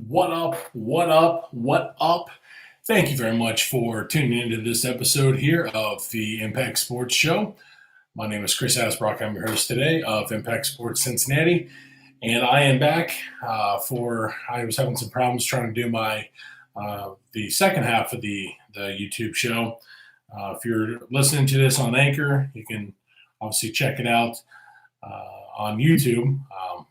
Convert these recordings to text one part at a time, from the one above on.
What up? What up? What up? Thank you very much for tuning into this episode here of the Impact Sports Show. My name is Chris Asbrock. I'm your host today of Impact Sports Cincinnati, and I am back I was having some problems trying to do the second half of the YouTube show. If you're listening to this on Anchor, you can obviously check it out on YouTube.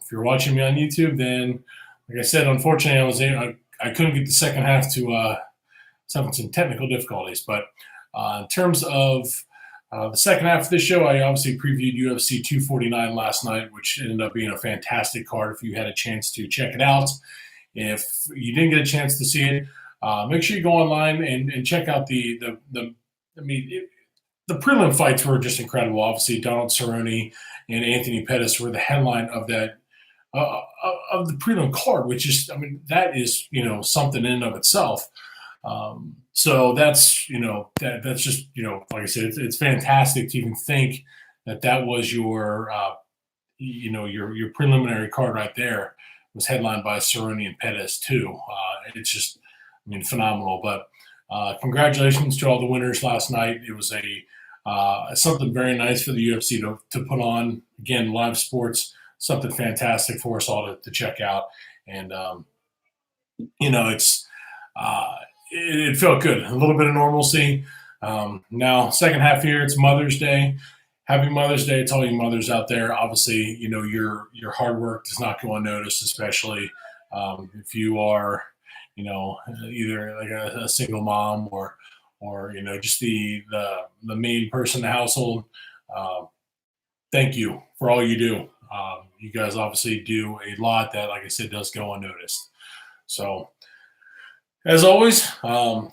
If you're watching me on YouTube, then like I said, unfortunately, I couldn't get the second half to was having some technical difficulties. But in terms of the second half of this show, I obviously previewed UFC 249 last night, which ended up being a fantastic card. If you had a chance to check it out, if you didn't get a chance to see it, make sure you go online and check out the. I mean, the prelim fights were just incredible. Obviously, Donald Cerrone and Anthony Pettis were the headline of that of the prelim card, which is, I mean, that is, something in and of itself. So that's just, like I said, it's fantastic to even think that was your preliminary card right there was headlined by Cerrone and Pettis too. It's just, I mean, phenomenal. But congratulations to all the winners last night. It was something very nice for the UFC to put on, again, live sports, something fantastic for us all to check out. And, it felt good. A little bit of normalcy. Now, second half here, it's Mother's Day. Happy Mother's Day to all you mothers out there. Obviously, your hard work does not go unnoticed, especially if you are, either like a single mom or just the main person in the household. Thank you for all you do. You guys obviously do a lot that, like I said, does go unnoticed. So, as always,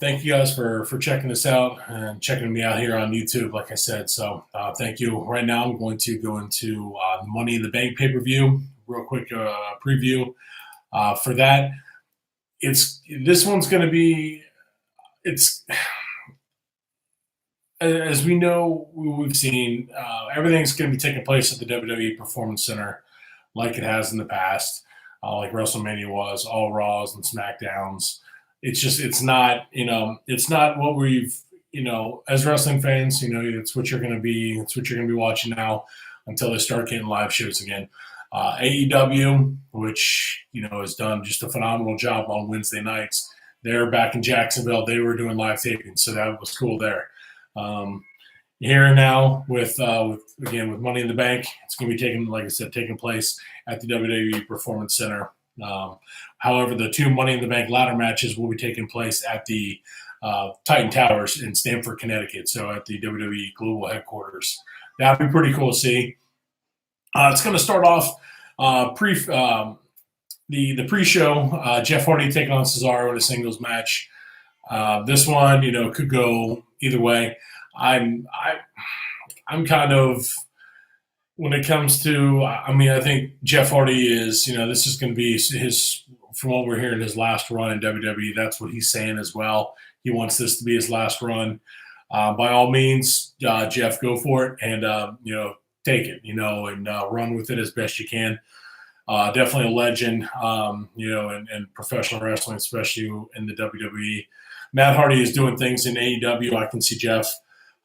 thank you guys for checking this out and checking me out here on YouTube, like I said. So thank you. Right now, I'm going to go into Money in the Bank pay-per-view. Real quick preview for that. This one's going to be, as we know, we've seen, everything's going to be taking place at the WWE Performance Center like it has in the past, like WrestleMania was, all Raws and SmackDowns. It's not what we've, as wrestling fans, it's what you're going to be watching now until they start getting live shows again. AEW, which, has done just a phenomenal job on Wednesday nights. They're back in Jacksonville. They were doing live tapings, so that was cool there. Here and now with Money in the Bank, it's going to be taking place at the WWE Performance Center. However, the two Money in the Bank ladder matches will be taking place at the Titan Towers in Stamford, Connecticut, so at the WWE Global Headquarters. That'd be pretty cool to see. It's going to start off the pre-show. Jeff Hardy taking on Cesaro in a singles match. This one, could go either way. I'm kind of, when it comes to, I think Jeff Hardy is, this is going to be from what we're hearing, his last run in WWE. That's what he's saying as well. He wants this to be his last run. By all means, Jeff, go for it and, take it, and run with it as best you can. Definitely a legend, in professional wrestling, especially in the WWE. Matt Hardy is doing things in AEW. I can see Jeff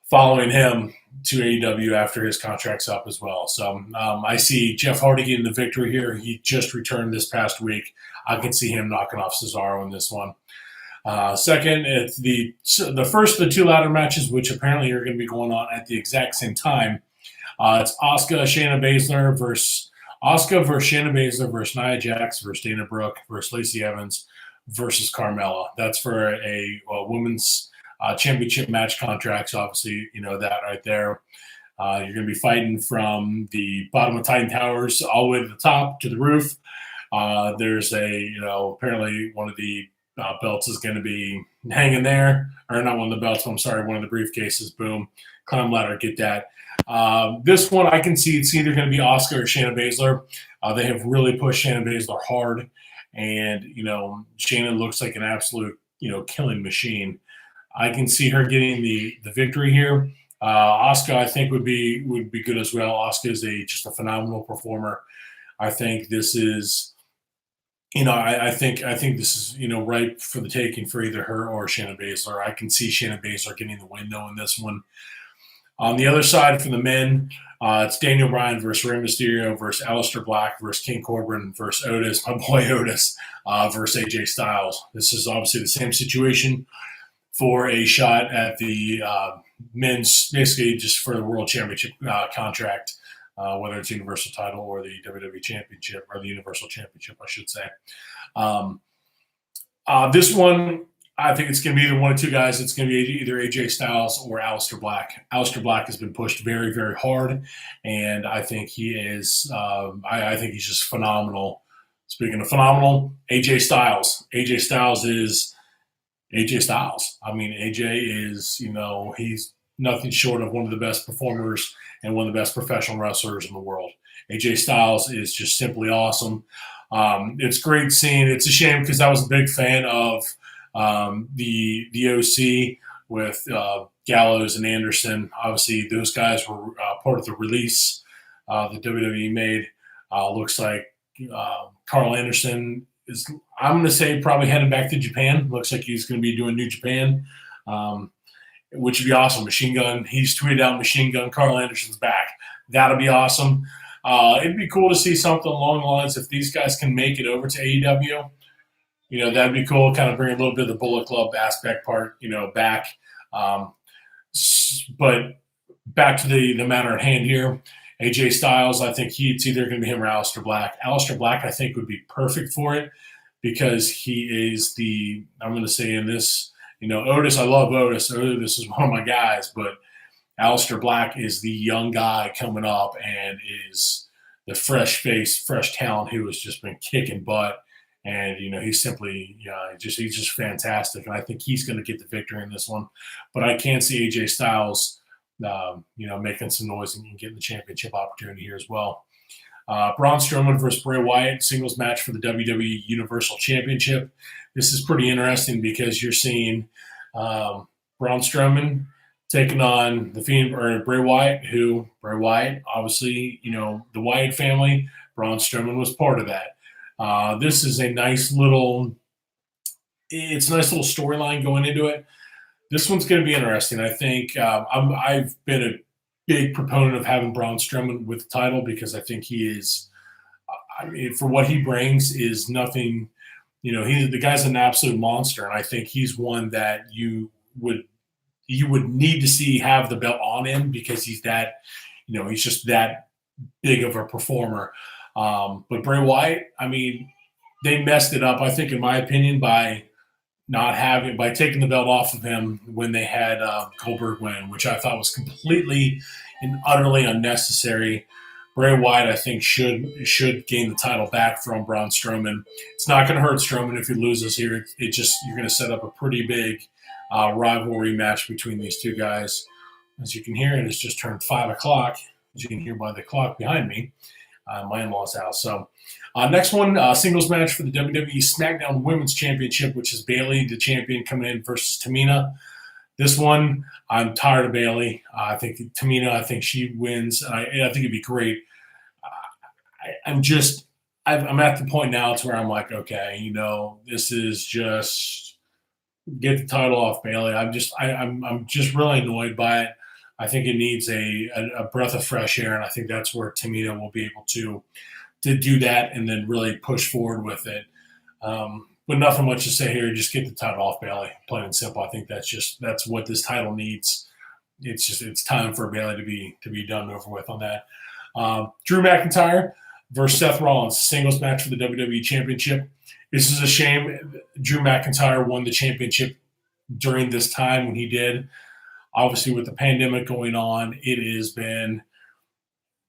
following him to AEW after his contract's up as well. So I see Jeff Hardy getting the victory here. He just returned this past week. I can see him knocking off Cesaro in this one. Second, it's the first of the two ladder matches, which apparently are going to be going on at the exact same time. It's Asuka versus Shayna Baszler versus Nia Jax versus Dana Brooke versus Lacey Evans versus Carmella. That's for a women's championship match contracts. Obviously, that right there. You're going to be fighting from the bottom of Titan Towers all the way to the top, to the roof. There's apparently one of the belts is going to be hanging there. Or not one of the belts, I'm sorry, one of the briefcases. Boom. Climb ladder, get that. This one, I can see it's either going to be Asuka or Shayna Baszler. They have really pushed Shayna Baszler hard. And, Shayna looks like an absolute, killing machine. I can see her getting the victory here. Asuka, I think, would be good as well. Asuka is just a phenomenal performer. I think this is I think this is ripe for the taking for either her or Shayna Baszler. I can see Shayna Baszler getting the win though in this one. On the other side for the men, it's Daniel Bryan versus Rey Mysterio versus Aleister Black versus King Corbin versus Otis, my boy Otis, versus AJ Styles. This is obviously the same situation for a shot at the men's, basically just for the World Championship contract, whether it's Universal title or the WWE Championship, or the Universal Championship, I should say. Um, this one, I think it's going to be either one of two guys. It's going to be either AJ Styles or Aleister Black. Aleister Black has been pushed very, very hard, and I think he is. I think he's just phenomenal. Speaking of phenomenal, AJ Styles. AJ Styles is AJ Styles. I mean, AJ is, he's nothing short of one of the best performers and one of the best professional wrestlers in the world. AJ Styles is just simply awesome. It's great seeing. It's a shame because I was a big fan of the OC with Gallows and Anderson. Obviously, those guys were part of the release the WWE made. Looks like Carl Anderson is, I'm going to say, probably heading back to Japan. Looks like he's going to be doing New Japan, which would be awesome. Machine Gun, he's tweeted out Machine Gun, Carl Anderson's back. That'll be awesome. It'd be cool to see something along the lines if these guys can make it over to AEW. That'd be cool. Kind of bring a little bit of the Bullet Club aspect part, back. But back to the matter at hand here. AJ Styles, I think it's either going to be him or Aleister Black. Aleister Black, I think, would be perfect for it because he is I'm going to say in this, Otis, I love Otis. Otis is one of my guys, but Aleister Black is the young guy coming up and is the fresh face, fresh talent who has just been kicking butt. And, he's simply, he's just fantastic. And I think he's going to get the victory in this one. But I can see AJ Styles, making some noise and getting the championship opportunity here as well. Braun Strowman versus Bray Wyatt, singles match for the WWE Universal Championship. This is pretty interesting because you're seeing Braun Strowman taking on the Fiend, or Bray Wyatt, obviously, the Wyatt family. Braun Strowman was part of that. This is a nice little storyline going into it. This one's going to be interesting. I think I've been a big proponent of having Braun Strowman with the title because I think he is, for what he brings, is nothing. The guy's an absolute monster, and I think he's one that you would need to see have the belt on him because he's that, he's just that big of a performer. But Bray Wyatt, they messed it up, I think, in my opinion, by taking the belt off of him when they had Goldberg win, which I thought was completely and utterly unnecessary. Bray Wyatt, I think, should gain the title back from Braun Strowman. It's not going to hurt Strowman if he loses here. You're going to set up a pretty big rivalry match between these two guys. As you can hear, it has just turned 5 o'clock, as you can hear by the clock behind me. My in-laws' house. So next one, singles match for the WWE SmackDown Women's Championship, which is Bayley, the champion, coming in versus Tamina. This one, I'm tired of Bayley. I think Tamina, I think she wins. I think it'd be great. I'm at the point now to where I'm like, okay, this is just get the title off Bayley. I'm just really annoyed by it. I think it needs a breath of fresh air, and I think that's where Tamina will be able to do that and then really push forward with it. But nothing much to say here. Just get the title off Bayley, plain and simple. I think that's what this title needs. It's time for Bayley to be done over with on that. Drew McIntyre versus Seth Rollins, singles match for the WWE Championship. This is a shame. Drew McIntyre won the championship during this time when he did. Obviously, with the pandemic going on, it has been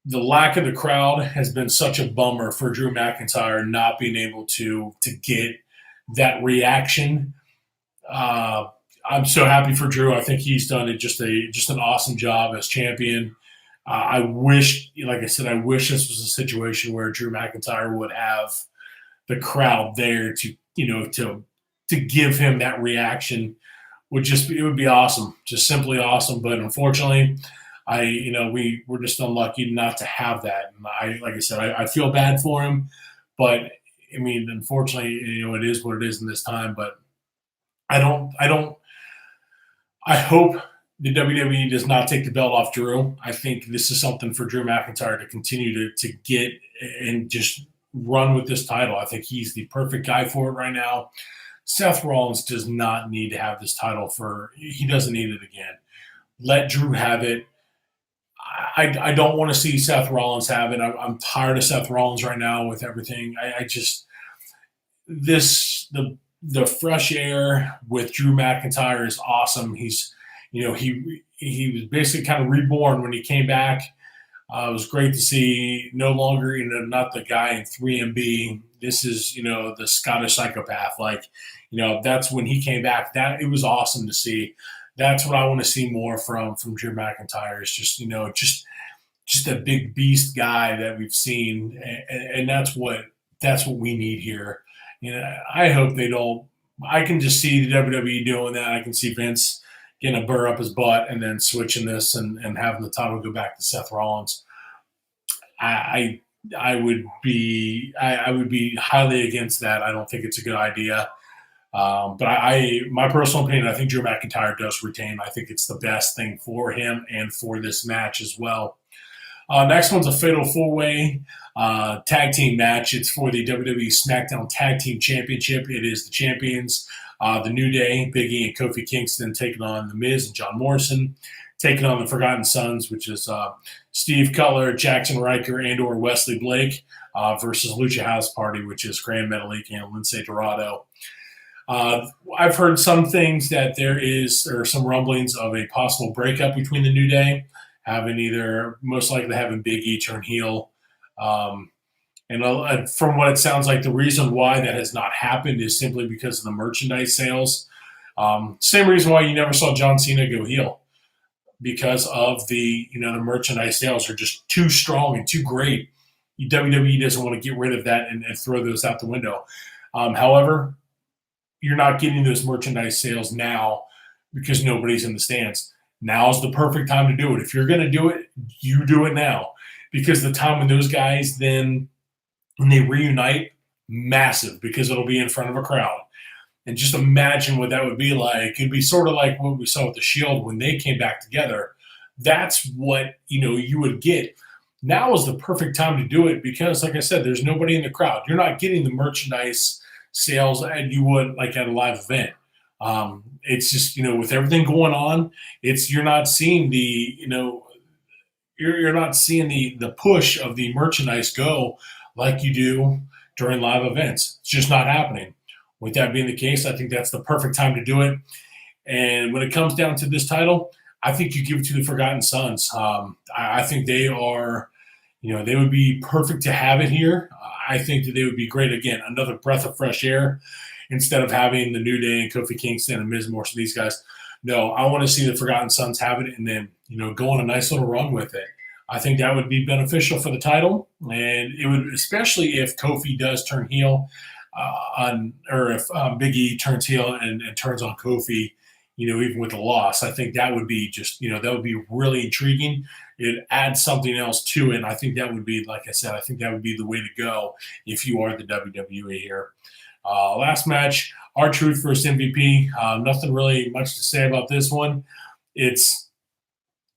the lack of the crowd has been such a bummer for Drew McIntyre not being able to get that reaction. I'm so happy for Drew. I think he's done just an awesome job as champion. I wish, like I said, this was a situation where Drew McIntyre would have the crowd there to give him that reaction. It would be awesome, just simply awesome. But unfortunately, we're just unlucky not to have that. And like I said, I feel bad for him, but I mean, unfortunately, it is what it is in this time. But I hope the WWE does not take the belt off Drew. I think this is something for Drew McIntyre to continue to get and just run with this title. I think he's the perfect guy for it right now. Seth Rollins does not need to have this title he doesn't need it again. Let Drew have it. I don't want to see Seth Rollins have it. I'm tired of Seth Rollins right now with everything. I just the fresh air with Drew McIntyre is awesome. He was basically kind of reborn when he came back. It was great to see no longer, not the guy in 3MB. This is, the Scottish psychopath. That's when he came back. That it was awesome to see. That's what I want to see more from Drew McIntyre. Is just a big beast guy that we've seen, and that's what we need here. I hope they don't. I can just see the WWE doing that. I can see Vince getting a burr up his butt and then switching this and having the title go back to Seth Rollins. I would be highly against that. I don't think it's a good idea. But my personal opinion, I think Drew McIntyre does retain. I think it's the best thing for him and for this match as well. Next one's a fatal four-way tag team match. It's for the WWE SmackDown Tag Team Championship. It is the champions, the New Day, Big E and Kofi Kingston, taking on The Miz and John Morrison, taking on the Forgotten Sons, which is Steve Cutler, Jackson Riker, and or Wesley Blake, versus Lucha House Party, which is Gran Metalik and Lince Dorado. I've heard some things that there are some rumblings of a possible breakup between the New Day, most likely having Big E turn heel. And from what it sounds like, the reason why that has not happened is simply because of the merchandise sales. Same reason why you never saw John Cena go heel, because of the merchandise sales are just too strong and too great. WWE doesn't want to get rid of that and throw those out the window. However, you're not getting those merchandise sales now because nobody's in the stands. Now's the perfect time to do it. If you're going to do it, you do it now, because the time when those guys when they reunite, massive, because it'll be in front of a crowd. And just imagine what that would be like. It'd be sort of like what we saw with the Shield when they came back together. That's what, you would get. Now is the perfect time to do it because, like I said, there's nobody in the crowd. You're not getting the merchandise sales and you would like at a live event. It's just, with everything going on, you're not seeing you're not seeing the push of the merchandise go like you do during live events. It's just not happening. With that being the case, I think that's the perfect time to do it. And when it comes down to this title, I think you give it to the Forgotten Sons. I think they are, they would be perfect to have it here. I think that they would be great. Again, another breath of fresh air instead of having the New Day and Kofi Kingston and Miz Morrison, these guys. No, I want to see the Forgotten Sons have it and then, go on a nice little run with it. I think that would be beneficial for the title, and it would, especially if Kofi does turn heel, or if Big E turns heel and turns on Kofi, even with the loss. I think that would be just, that would be really intriguing. It adds something else to it, and I think that would be, like I said, I think that would be the way to go if you are the WWE here. Last match, R-Truth versus MVP. Nothing really much to say about this one. It's,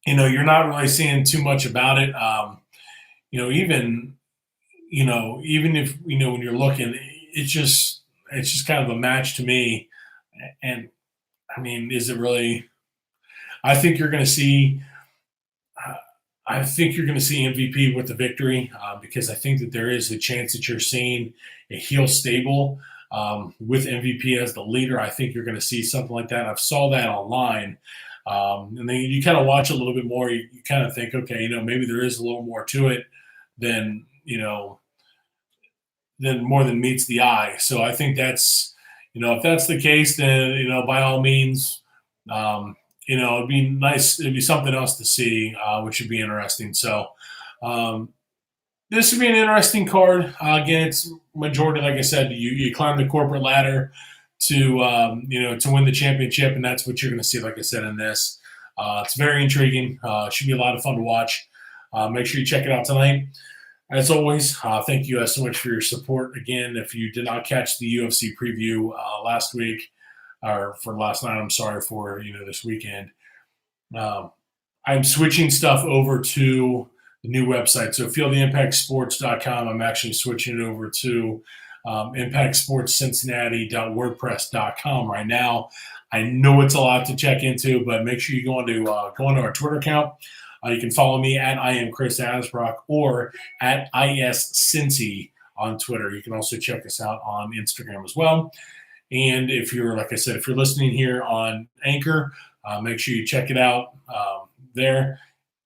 you're not really seeing too much about it. Even if, when you're looking, it's just kind of a match to me. And I mean, is it really, I think you're going to see MVP with the victory, because I think that there is a chance that you're seeing a heel stable with MVP as the leader. I think you're going to see something like that. I've saw that online. And then you kind of watch a little bit more. You kind of think, okay, maybe there is a little more to it than more than meets the eye. So I think that's, if that's the case, then, by all means, it'd be nice. It'd be something else to see, which would be interesting. So this would be an interesting card. Again, it's majority, like I said, you climb the corporate ladder to win the championship, and that's what you're going to see, like I said, in this. It's very intriguing. Should be a lot of fun to watch. Make sure you check it out tonight. As always, thank you guys so much for your support. Again, if you did not catch the UFC preview last week, or for last night, I'm sorry, for this weekend. Um, I'm switching stuff over to the new website. So feeltheimpactsports.com. I'm actually switching it over to impactsportscincinnati.wordpress.com right now. I know it's a lot to check into, but make sure you go onto our Twitter account. You can follow me at I am Chris Asbrock or at ISCincy on Twitter. You can also check us out on Instagram as well. And if you're, like I said, if you're listening here on Anchor, make sure you check it out there.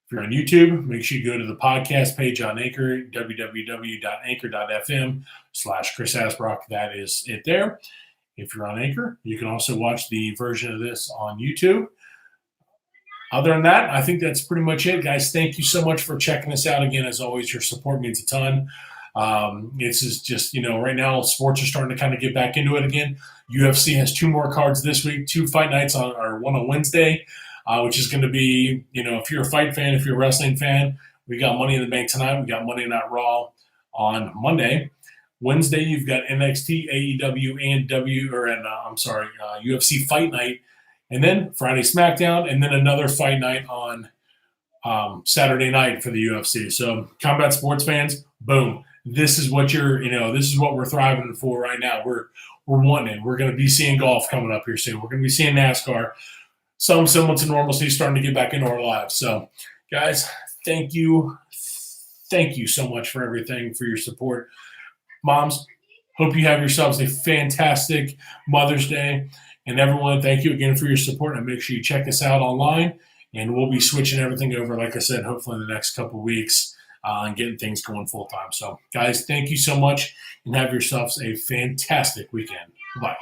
If you're on YouTube, make sure you go to the podcast page on Anchor, www.anchor.fm/Chris Asbrock. That is it there. If you're on Anchor, you can also watch the version of this on YouTube. Other than that, I think that's pretty much it, guys. Thank you so much for checking us out. Again, as always, your support means a ton. This is just, right now sports are starting to kind of get back into it again. UFC has 2 more cards this week, 2 fight nights or one on Wednesday, which is going to be, if you're a fight fan, if you're a wrestling fan, we got Money in the Bank tonight. We got Monday Night Raw on Monday. Wednesday, you've got NXT, AEW, and UFC Fight Night. And then Friday SmackDown, and then another fight night on Saturday night for the UFC. So, combat sports fans, boom! This is what this is what we're thriving for right now. We're wanting it. We're going to be seeing golf coming up here soon. We're going to be seeing NASCAR. Some semblance of normalcy starting to get back into our lives. So, guys, thank you so much for everything, for your support. Moms, hope you have yourselves a fantastic Mother's Day. And everyone, thank you again for your support. And make sure you check us out online. And we'll be switching everything over, like I said, hopefully in the next couple of weeks and getting things going full time. So, guys, thank you so much and have yourselves a fantastic weekend. Bye.